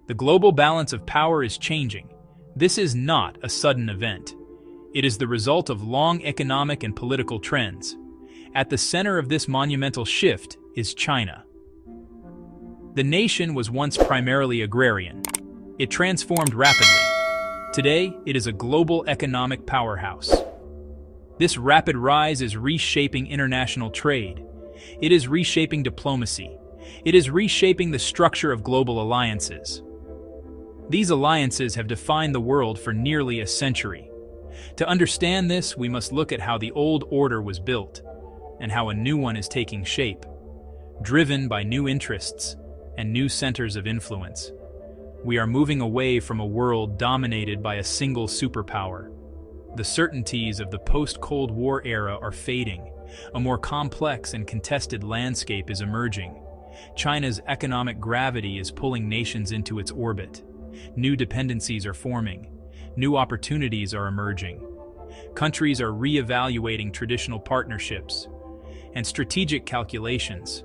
The global balance of power is changing. This is not a sudden event. It is the result of long economic and political trends. At the center of this monumental shift is China. The nation was once primarily agrarian. It transformed rapidly. Today, it is a global economic powerhouse. This rapid rise is reshaping international trade. It is reshaping diplomacy. It is reshaping the structure of global alliances. These alliances have defined the world for nearly a century. To understand this, we must look at how the old order was built and how a new one is taking shape, driven by new interests and new centers of influence. We are moving away from a world dominated by a single superpower. The certainties of the post-Cold War era are fading. A more complex and contested landscape is emerging. China's economic gravity is pulling nations into its orbit. New dependencies are forming. New opportunities are emerging. Countries are re-evaluating traditional partnerships and strategic calculations.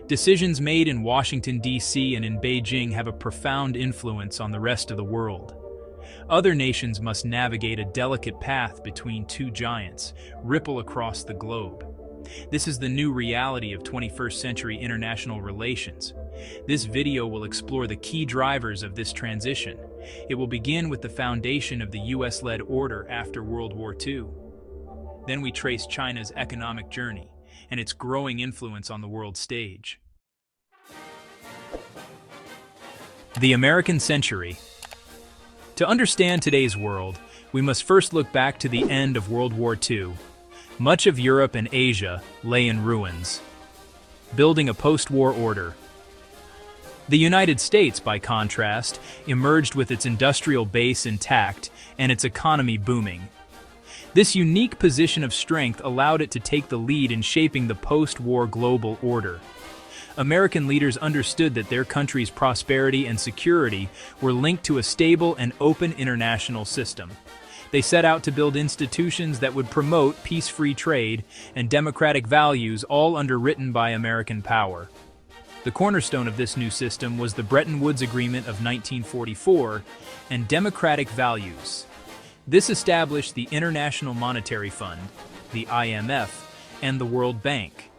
Decisions made in Washington, D.C. and in Beijing have a profound influence on the rest of the world. Other nations must navigate a delicate path between two giants, ripple across the globe. This is the new reality of 21st century international relations. This video will explore the key drivers of this transition. It will begin with the foundation of the US-led order after World War II. Then we trace China's economic journey and its growing influence on the world stage. The American century. To understand today's world, we must first look back to the end of World War II. Much of Europe and Asia lay in ruins, building a post-war order. The United States, by contrast, emerged with its industrial base intact and its economy booming. This unique position of strength allowed it to take the lead in shaping the post-war global order. American leaders understood that their country's prosperity and security were linked to a stable and open international system. They set out to build institutions that would promote peace-free trade and democratic values, all underwritten by American power. The cornerstone of this new system was the Bretton Woods Agreement of 1944 and democratic values. This established the International Monetary Fund, the IMF, and the World Bank,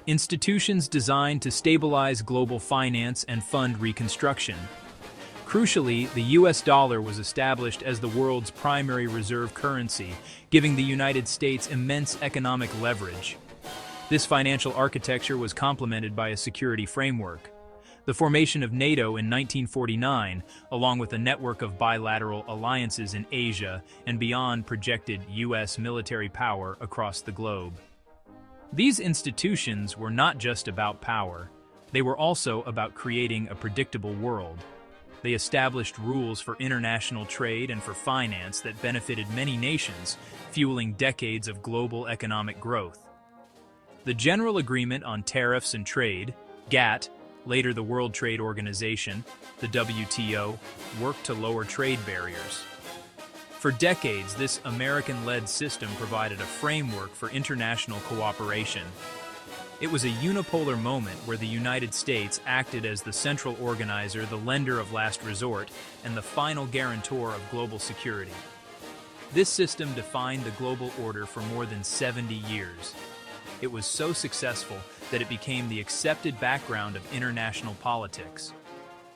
institutions designed to stabilize global finance and fund reconstruction. Crucially, the US dollar was established as the world's primary reserve currency, giving the United States immense economic leverage. This financial architecture was complemented by a security framework. The formation of NATO in 1949, along with a network of bilateral alliances in Asia and beyond, projected US military power across the globe. These institutions were not just about power, they were also about creating a predictable world. They established rules for international trade and for finance that benefited many nations, fueling decades of global economic growth. The General Agreement on Tariffs and Trade, GATT, later the World Trade Organization, the WTO, worked to lower trade barriers. For decades, this American-led system provided a framework for international cooperation. It was a unipolar moment where the United States acted as the central organizer, the lender of last resort, and the final guarantor of global security. This system defined the global order for more than 70 years. It was so successful that it became the accepted background of international politics.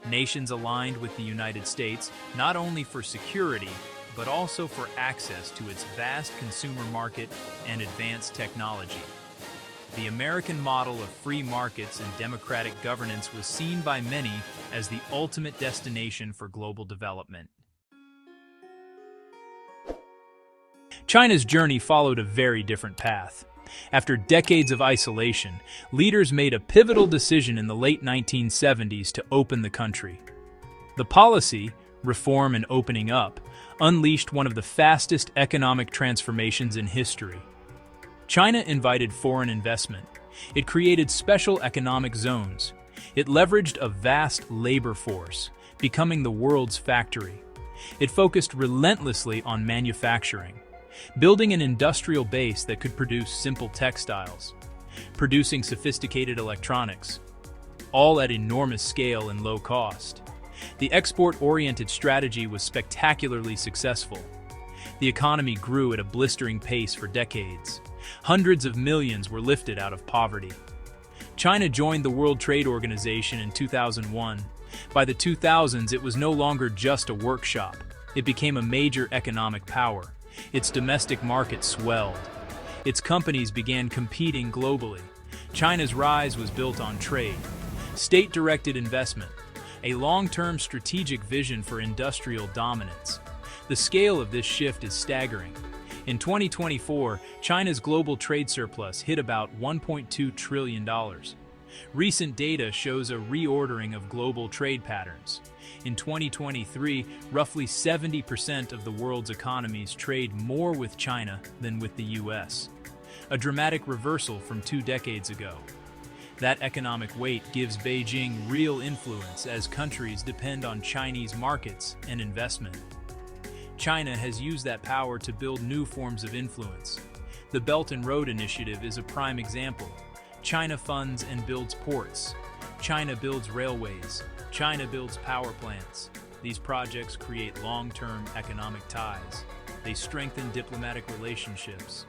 Nations aligned with the United States not only for security, but also for access to its vast consumer market and advanced technology. The American model of free markets and democratic governance was seen by many as the ultimate destination for global development. China's journey followed a very different path. After decades of isolation, leaders made a pivotal decision in the late 1970s to open the country. The policy, reform and opening up, unleashed one of the fastest economic transformations in history. China invited foreign investment. It created special economic zones. It leveraged a vast labor force, becoming the world's factory. It focused relentlessly on manufacturing, building an industrial base that could produce simple textiles, producing sophisticated electronics, all at enormous scale and low cost. The export-oriented strategy was spectacularly successful. The economy grew at a blistering pace for decades. Hundreds of millions were lifted out of poverty. China joined the World Trade Organization in 2001. By the 2000s, it was no longer just a workshop. It became a major economic power. Its domestic market swelled. Its companies began competing globally. China's rise was built on trade, state-directed investment, a long-term strategic vision for industrial dominance. The scale of this shift is staggering. In 2024, China's global trade surplus hit about $1.2 trillion. Recent data shows a reordering of global trade patterns. In 2023, roughly 70% of the world's economies trade more with China than with the US, a dramatic reversal from 2 decades ago. That economic weight gives Beijing real influence as countries depend on Chinese markets and investment. China has used that power to build new forms of influence. The Belt and Road Initiative is a prime example. China funds and builds ports. China builds railways. China builds power plants. These projects create long-term economic ties. They strengthen diplomatic relationships.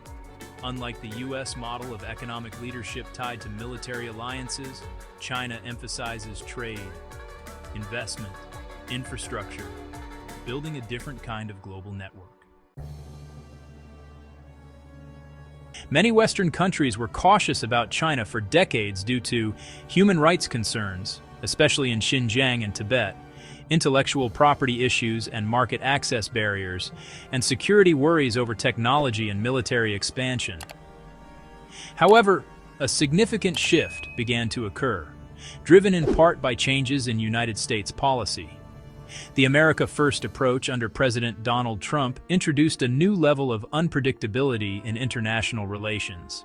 Unlike the US model of economic leadership tied to military alliances, China emphasizes trade, investment, infrastructure, building a different kind of global network. Many Western countries were cautious about China for decades due to human rights concerns, especially in Xinjiang and Tibet, intellectual property issues and market access barriers, and security worries over technology and military expansion. However, a significant shift began to occur, driven in part by changes in United States policy. The America First approach under President Donald Trump introduced a new level of unpredictability in international relations.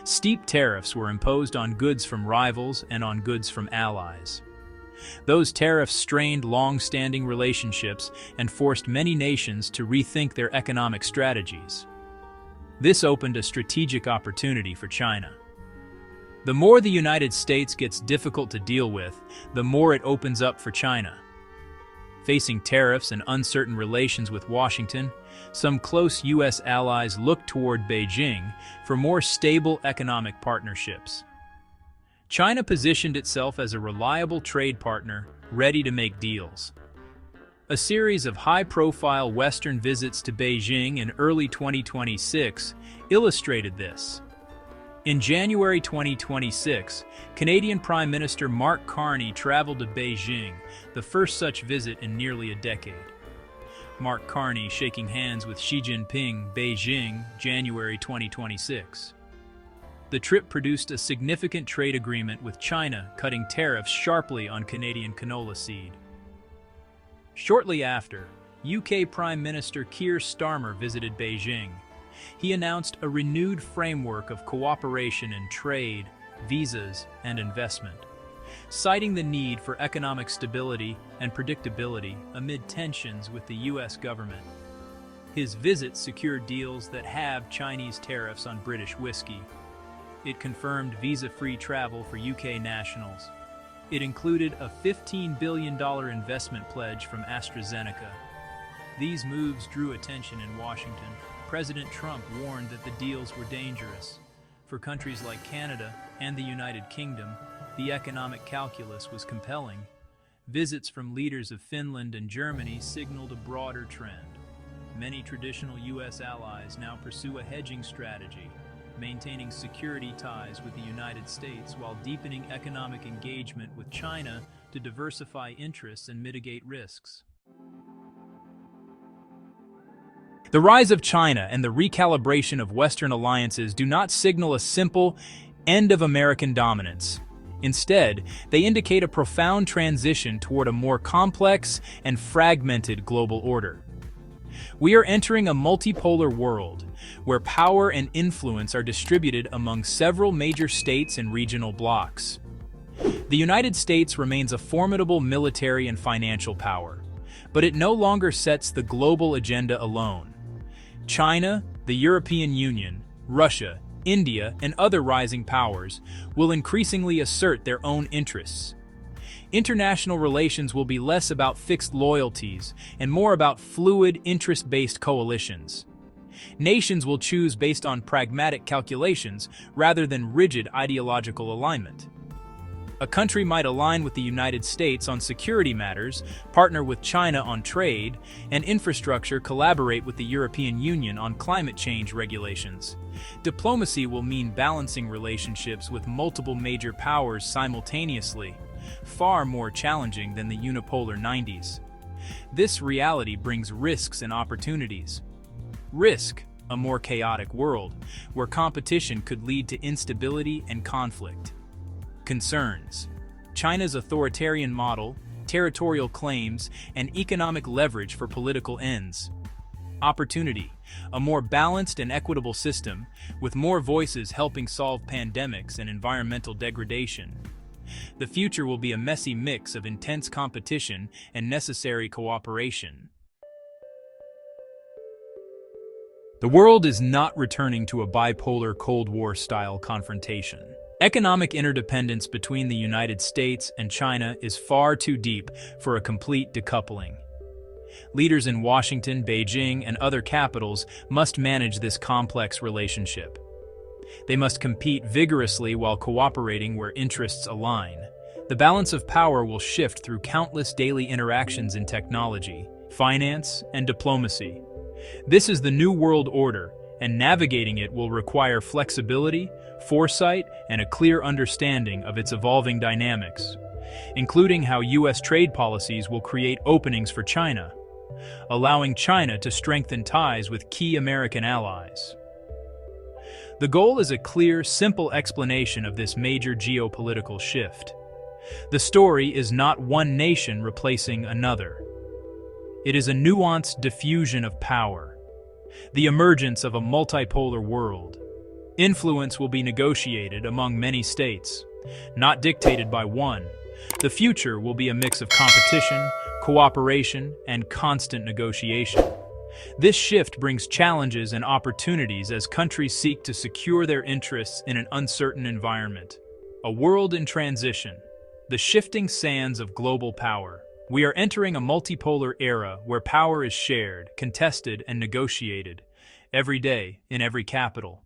Steep tariffs were imposed on goods from rivals and on goods from allies. Those tariffs strained long-standing relationships and forced many nations to rethink their economic strategies. This opened a strategic opportunity for China. The more the United States gets difficult to deal with, the more it opens up for China. Facing tariffs and uncertain relations with Washington, some close U.S. allies looked toward Beijing for more stable economic partnerships. China positioned itself as a reliable trade partner, ready to make deals. A series of high-profile Western visits to Beijing in early 2026 illustrated this. In January 2026, Canadian Prime Minister Mark Carney traveled to Beijing, the first such visit in nearly a decade. Mark Carney shaking hands with Xi Jinping, Beijing, January 2026. The trip produced a significant trade agreement with China, cutting tariffs sharply on Canadian canola seed. Shortly after, UK Prime Minister Keir Starmer visited Beijing. He announced a renewed framework of cooperation in trade, visas, and investment, citing the need for economic stability and predictability amid tensions with the U.S. government. His visit secured deals that halved Chinese tariffs on British whiskey. It confirmed visa-free travel for UK nationals. It included a $15 billion investment pledge from AstraZeneca. These moves drew attention in Washington. President Trump warned that the deals were dangerous. For countries like Canada and the United Kingdom, the economic calculus was compelling. Visits from leaders of Finland and Germany signaled a broader trend. Many traditional U.S. allies now pursue a hedging strategy, maintaining security ties with the United States while deepening economic engagement with China to diversify interests and mitigate risks. The rise of China and the recalibration of Western alliances do not signal a simple end of American dominance. Instead, they indicate a profound transition toward a more complex and fragmented global order. We are entering a multipolar world, where power and influence are distributed among several major states and regional blocs. The United States remains a formidable military and financial power, but it no longer sets the global agenda alone. China, the European Union, Russia, India, and other rising powers will increasingly assert their own interests. International relations will be less about fixed loyalties and more about fluid, interest-based coalitions. Nations will choose based on pragmatic calculations rather than rigid ideological alignment. A country might align with the United States on security matters, partner with China on trade, and infrastructure collaborate with the European Union on climate change regulations. Diplomacy will mean balancing relationships with multiple major powers simultaneously, far more challenging than the unipolar 90s. This reality brings risks and opportunities. Risk: a more chaotic world, where competition could lead to instability and conflict. Concerns: China's authoritarian model, territorial claims, and economic leverage for political ends. Opportunity: a more balanced and equitable system, with more voices helping solve pandemics and environmental degradation. The future will be a messy mix of intense competition and necessary cooperation. The world is not returning to a bipolar Cold War-style confrontation. Economic interdependence between the United States and China is far too deep for a complete decoupling. Leaders in Washington, Beijing, and other capitals must manage this complex relationship. They must compete vigorously while cooperating where interests align. The balance of power will shift through countless daily interactions in technology, finance, and diplomacy. This is the new world order, and navigating it will require flexibility, foresight, and a clear understanding of its evolving dynamics, including how U.S. trade policies will create openings for China, allowing China to strengthen ties with key American allies. The goal is a clear, simple explanation of this major geopolitical shift. The story is not one nation replacing another. It is a nuanced diffusion of power, the emergence of a multipolar world. Influence will be negotiated among many states, not dictated by one. The future will be a mix of competition, cooperation, and constant negotiation. This shift brings challenges and opportunities as countries seek to secure their interests in an uncertain environment. A world in transition, the shifting sands of global power. We are entering a multipolar era where power is shared, contested, and negotiated every day in every capital.